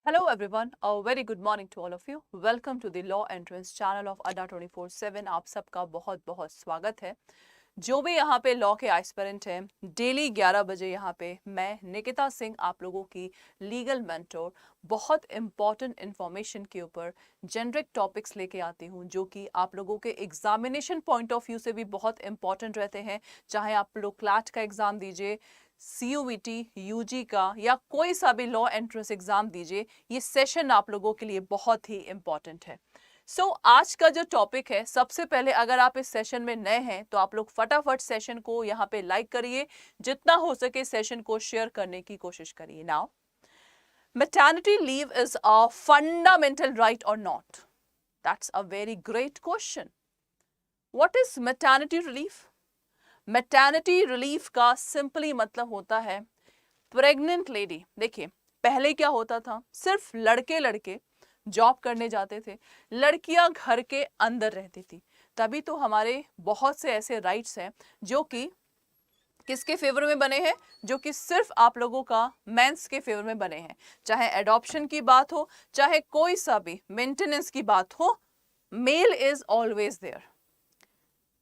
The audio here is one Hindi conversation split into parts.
Hello everyone, a very good morning to all of you. Welcome to the Law Entrance channel of Adda 24/7. आप सबका बहुत बहुत स्वागत है। जो भी यहाँ पे लॉ के एस्पिरेंट हैं, डेली 11 बजे यहाँ पे मैं निकिता सिंह आप लोगों की लीगल मेंटोर बहुत इम्पॉर्टेंट इन्फॉर्मेशन के ऊपर जेनरिक टॉपिक्स लेके आती हूँ, जो कि आप लोगों के एग्जामिनेशन पॉइंट ऑफ व्यू से भी बहुत इंपॉर्टेंट रहते हैं। चाहे आप लोग क्लैट का एग्जाम दीजिए, CUET, UG का या कोई सा भी लॉ एंट्रेंस एग्जाम दीजिए, ये सेशन आप लोगों के लिए बहुत ही इंपॉर्टेंट है। आज का जो टॉपिक है, सबसे पहले अगर आप इस सेशन में नए हैं तो आप लोग फटाफट सेशन को यहाँ पे लाइक करिए, जितना हो सके सेशन को शेयर करने की कोशिश करिए। Now, maternity leave is a fundamental right or not? That's a very great question. What is maternity relief? Maternity relief का सिंपली मतलब होता है प्रेग्नेंट लेडी। देखिए, पहले क्या होता था, सिर्फ लड़के जॉब करने जाते थे, लड़कियां घर के अंदर रहती थी। तभी तो हमारे बहुत से ऐसे राइट्स हैं जो कि किसके फेवर में बने हैं, जो कि सिर्फ आप लोगों का मेंस के फेवर में बने हैं। चाहे एडॉप्शन की बात हो, चाहे कोई सा भी मेंटेनेंस की बात हो, male is always there.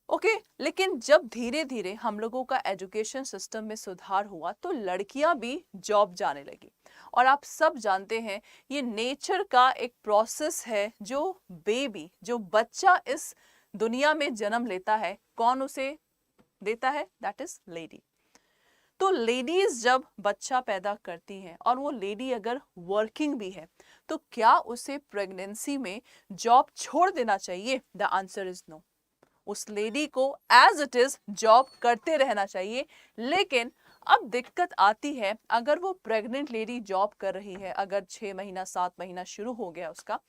Okay, लेकिन जब धीरे धीरे हम लोगों का एजुकेशन सिस्टम में सुधार हुआ तो लड़कियां भी जॉब जाने लगी। और आप सब जानते हैं, ये नेचर का एक प्रोसेस है। जो बच्चा इस दुनिया में जन्म लेता है, कौन उसे देता है? That is lady. तो लेडीज जब बच्चा पैदा करती हैं और वो लेडी अगर वर्किंग भी है, तो क्या उसे प्रेगनेंसी में जॉब छोड़ देना चाहिए? The answer is no. उस लेडी को एज इट इज जॉब करते रहना चाहिए। लेकिन अब दिक्कत आती है, अगर वो प्रेग्नेंट लेडी जॉब कर रही है, अगर 6 महीना 7 महीना शुरू हो गया उसका,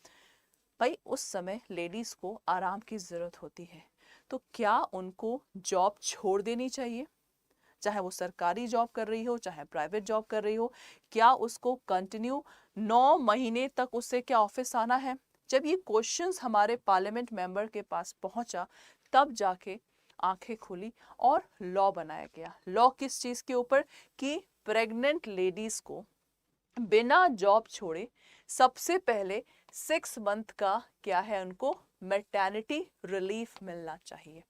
भाई उस समय लेडीज को आराम की जरूरत होती है। तो क्या उनको जॉब छोड़ देनी चाहिए? चाहे वो सरकारी जॉब कर रही हो, चाहे प्राइवेट जॉब कर रही हो, क्या उसको कंटिन्यू 9 महीने तक उससे क्या ऑफिस आना है? जब ये क्वेश्चंस हमारे पार्लियामेंट मेंबर के पास पहुंचा, तब जाके आंखें खुली और लॉ बनाया गया। लॉ किस चीज के ऊपर? कि प्रेग्नेंट लेडीज को बिना जॉब छोड़े सबसे पहले 6 मंथ का क्या है, उनको मैटरनिटी रिलीफ मिलना चाहिए।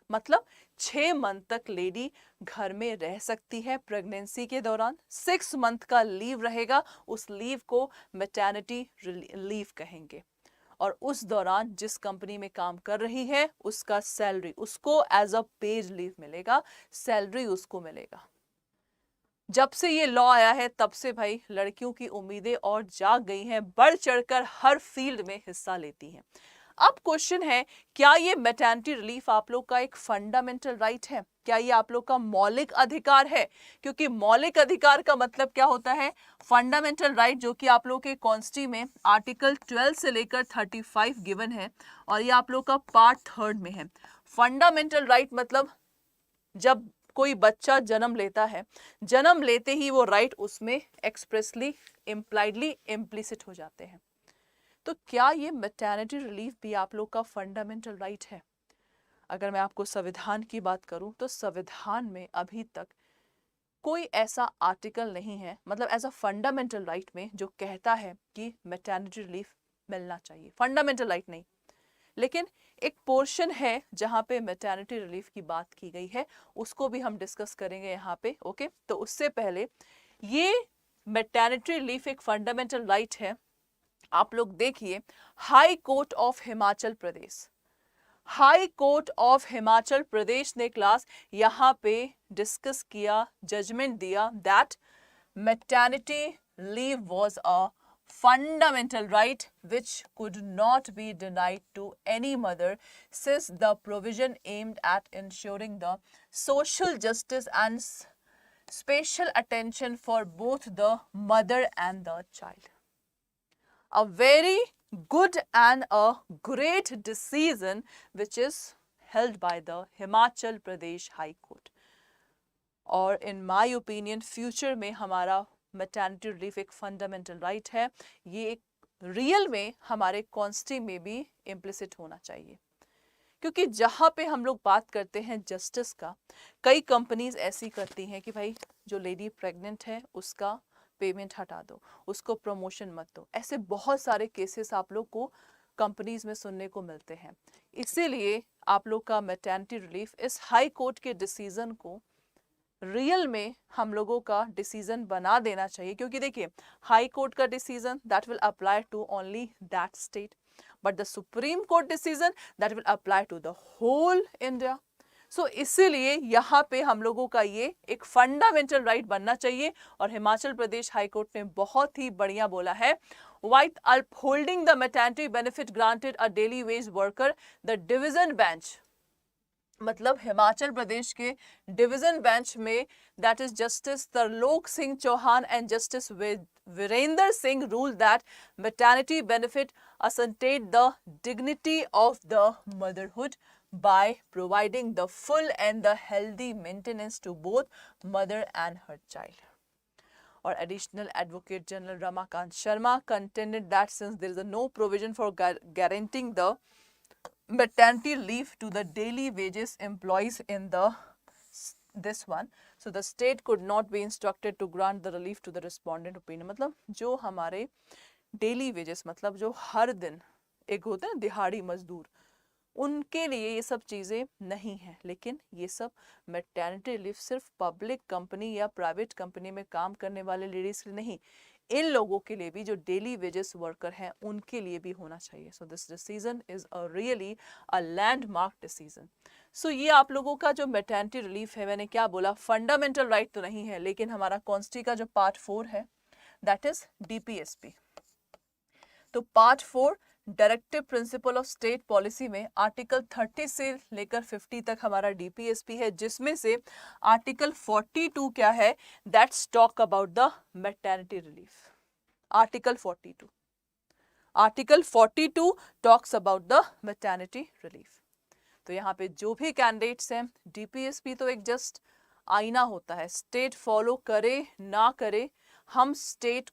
मतलब 6 मंथ तक लेडी घर में रह सकती है। प्रेगनेंसी के दौरान 6 मंथ का लीव रहेगा, उस लीव को मैटरनिटी लीव कहेंगे। और उस दौरान जिस कंपनी में काम कर रही है, उसका सैलरी उसको एज अ पेड लीव मिलेगा, सैलरी उसको मिलेगा। जब से ये लॉ आया है, तब से भाई लड़कियों की उम्मीदें और जाग गई हैं, बढ़ चढ़कर हर फील्ड में हिस्सा लेती हैं। अब क्वेश्चन है, क्या ये मैटरनिटी रिलीफ आप लोग का एक फंडामेंटल राइट है? क्या ये आप लोग का मौलिक अधिकार है? क्योंकि मौलिक अधिकार का मतलब क्या होता है? फंडामेंटल राइट, जो कि आप लोग के कॉन्स्टिट्यूशन में आर्टिकल 12 से लेकर 35 गिवन है, और ये आप लोग का पार्ट 3 में है। फंडामेंटल राइट मतलब जब कोई बच्चा जन्म लेता है, जन्म लेते ही वो राइट उसमें एक्सप्रेसली इम्प्लाइडली इम्प्लिसिट हो जाते हैं। तो क्या ये मैटरनिटी रिलीफ भी आप लोग का फंडामेंटल राइट है? अगर मैं आपको संविधान की बात करूं, तो संविधान में अभी तक कोई ऐसा आर्टिकल नहीं है, मतलब एज अ फंडामेंटल राइट में, जो कहता है कि मैटरनिटी रिलीफ मिलना चाहिए। फंडामेंटल राइट नहीं, लेकिन एक पोर्शन है जहां पे मैटरनिटी रिलीफ की बात की गई है, उसको भी हम डिस्कस करेंगे यहाँ पे। ओके, तो उससे पहले, ये मैटरनिटी रिलीफ एक फंडामेंटल राइट है। आप लोग देखिए, high court of Himachal Pradesh, high court of Himachal Pradesh ने क्लास यहाँ पे डिस्कस किया, जजमेंट दिया that maternity leave was a fundamental right which could not be denied to any mother, since the provision aimed at ensuring the social justice and special attention for both the mother and the child. A very good and a great decision which is held by the Himachal Pradesh High Court. और इन माय ओपिनियन फ्यूचर में हमारा मैटरनिटी रिलीफ एक फंडामेंटल राइट है। ये एक रियल में हमारे कॉन्स्टिट्यूशन में भी इम्प्लिसिट होना चाहिए, क्योंकि जहाँ पे हम लोग बात करते हैं जस्टिस का, कई कंपनीज ऐसी करती हैं कि भाई जो लेडी प्रेग्नेंट है उसका पेमेंट हटा दो, उसको प्रमोशन मत दो। ऐसे बहुत सारे केसेस आप लोग को कंपनीज में सुनने को मिलते हैं। इसीलिए आप लोग का मैटरनिटी रिलीफ इस हाई कोर्ट के डिसीजन को रियल में हम लोगों का डिसीजन बना देना चाहिए, क्योंकि देखिए हाई कोर्ट का decision that will apply to only that state, but the supreme court decision that will apply to the whole India. So इसीलिए यहाँ पे हम लोगों का ये एक फंडामेंटल राइट बनना चाहिए। और हिमाचल प्रदेश हाई कोर्ट ने बहुत ही बढ़िया बोला है, while upholding the maternity benefit granted a daily wage worker, the division bench, मतलब हिमाचल प्रदेश के डिवीजन बेंच में that is justice Tarlok Singh Chauhan and justice Virendra Singh rule that maternity benefit assented the dignity of the motherhood by providing the full and the healthy maintenance to both mother and her child. Or additional advocate general Ramakant Sharma contended that since there is no provision for guaranteeing the maternity leave to the daily wages employees in this one, so the state could not be instructed to grant the relief to the respondent opinion. मतलब जो हमारे daily wages, मतलब जो हर दिन एक होता है दिहाड़ी मजदूर, उनके लिए ये सब चीज़ें नहीं हैं। लेकिन ये सब मैटरनिटी रिलीफ सिर्फ पब्लिक कंपनी या प्राइवेट कंपनी में काम करने वाले लेडीज के लिए नहीं, इन लोगों के लिए भी जो डेली वेजेस वर्कर हैं उनके लिए भी होना चाहिए। So this decision is a really a landmark decision. So ये आप लोगों का जो मैटरनिटी रिलीफ है, मैंने क्या बोला, फंडामेंटल राइट तो नहीं है, लेकिन हमारा कॉन्स्टी का जो पार्ट 4 है दैट इज डीपीएसपी। तो part 4 directive principle of state policy में आर्टिकल 30 से लेकर 50 तक हमारा डीपीएसपी है, जिसमें से आर्टिकल 42 क्या है, that's talk about the maternity relief. Article 42 talks about the maternity relief. तो यहाँ पे जो भी कैंडिडेट्स हैं, डीपीएसपी तो एक जस्ट आईना होता है, स्टेट फॉलो करे ना करे हम स्टेट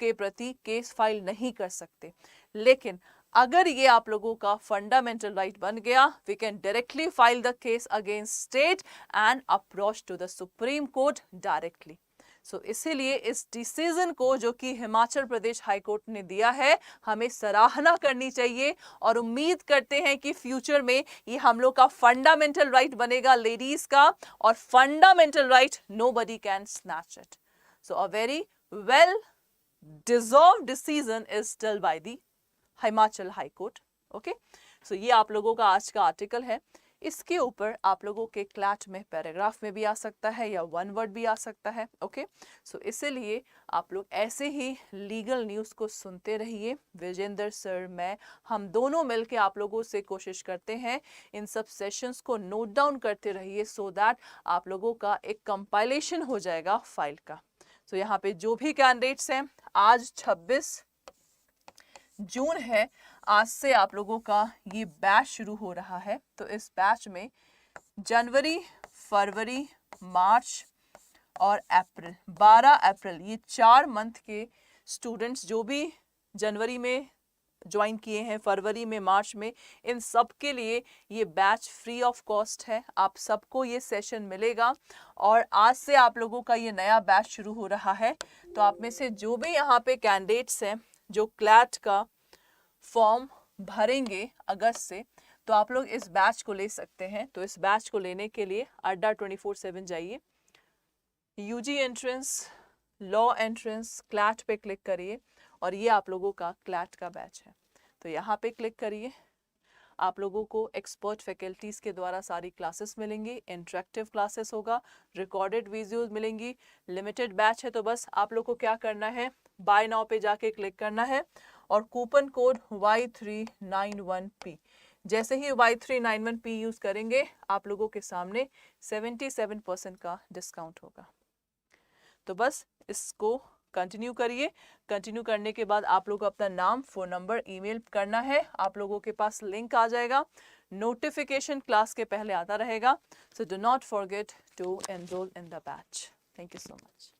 के प्रति केस फाइल नहीं कर सकते, लेकिन अगर ये आप लोगों का फंडामेंटल राइट बन गया, we can directly file the case against state and approach to the supreme court directly. So इसीलिए इस डिसीजन को जो कि हिमाचल प्रदेश हाई कोर्ट ने दिया है, हमें सराहना करनी चाहिए और उम्मीद करते हैं कि फ्यूचर में ये हम लोग का फंडामेंटल राइट बनेगा लेडीज का, और fundamental right nobody can snatch it. So a very well deserved decision is still by the Himachal high court. Okay, so ये आप लोगों का आज का आर्टिकल है। इसके ऊपर आप लोगों के क्लैट में पैराग्राफ में भी आ सकता है या वन वर्ड भी आ सकता है। ओके, सो इसीलिए आप लोग ऐसे ही लीगल न्यूज़ को सुनते रहिए। विजेंद्र सर, मैं, हम दोनों मिलके आप लोगों से कोशिश करते हैं इन सब सेशंस को नोट डाउन करते रहिए, सो दैट आप लोगों का एक कंपाइलेशन हो जाएगा फाइल का। सो यहाँ पे जो भी कैंडिडेट्स हैं, आज 26 जून है, आज से आप लोगों का ये बैच शुरू हो रहा है। तो इस बैच में जनवरी, फरवरी, मार्च और अप्रैल, 12 अप्रैल, ये 4 मंथ के स्टूडेंट्स जो भी जनवरी में ज्वाइन किए हैं, फरवरी में, मार्च में, इन सब के लिए ये बैच फ्री ऑफ कॉस्ट है। आप सबको ये सेशन मिलेगा और आज से आप लोगों का ये नया बैच शुरू हो रहा है। तो आप में से जो भी यहाँ पे कैंडिडेट्स हैं जो क्लैट का फॉर्म भरेंगे अगस्त से, तो आप लोग इस बैच को ले सकते हैं। तो इस बैच को लेने के लिए अड्डा 24/7 जाइए, UG entrance, law entrance, CLAT पे क्लिक करिए और ये आप लोगों का क्लैट का बैच है। तो यहाँ पे क्लिक करिए, आप लोगों को एक्सपर्ट फैकल्टीज़ के द्वारा सारी क्लासेस मिलेंगी, इंटरेक्टिव क्लासेस होगा, रिकॉर्डेड वीडियोस मिलेंगी। लिमिटेड बैच है, तो बस आप लोग को क्या करना है, बाय नाउ पे जाके क्लिक करना है और कूपन कोड Y391P, जैसे ही Y391P यूज़ करेंगे आप लोगों के सामने 77% का डिस्काउंट होगा। तो बस इसको कंटिन्यू करिए। कंटिन्यू करने के बाद आप लोग को अपना नाम, फ़ोन नंबर, ईमेल करना है। आप लोगों के पास लिंक आ जाएगा, नोटिफिकेशन क्लास के पहले आता रहेगा। So do not forget to enrol in the batch. Thank you so much.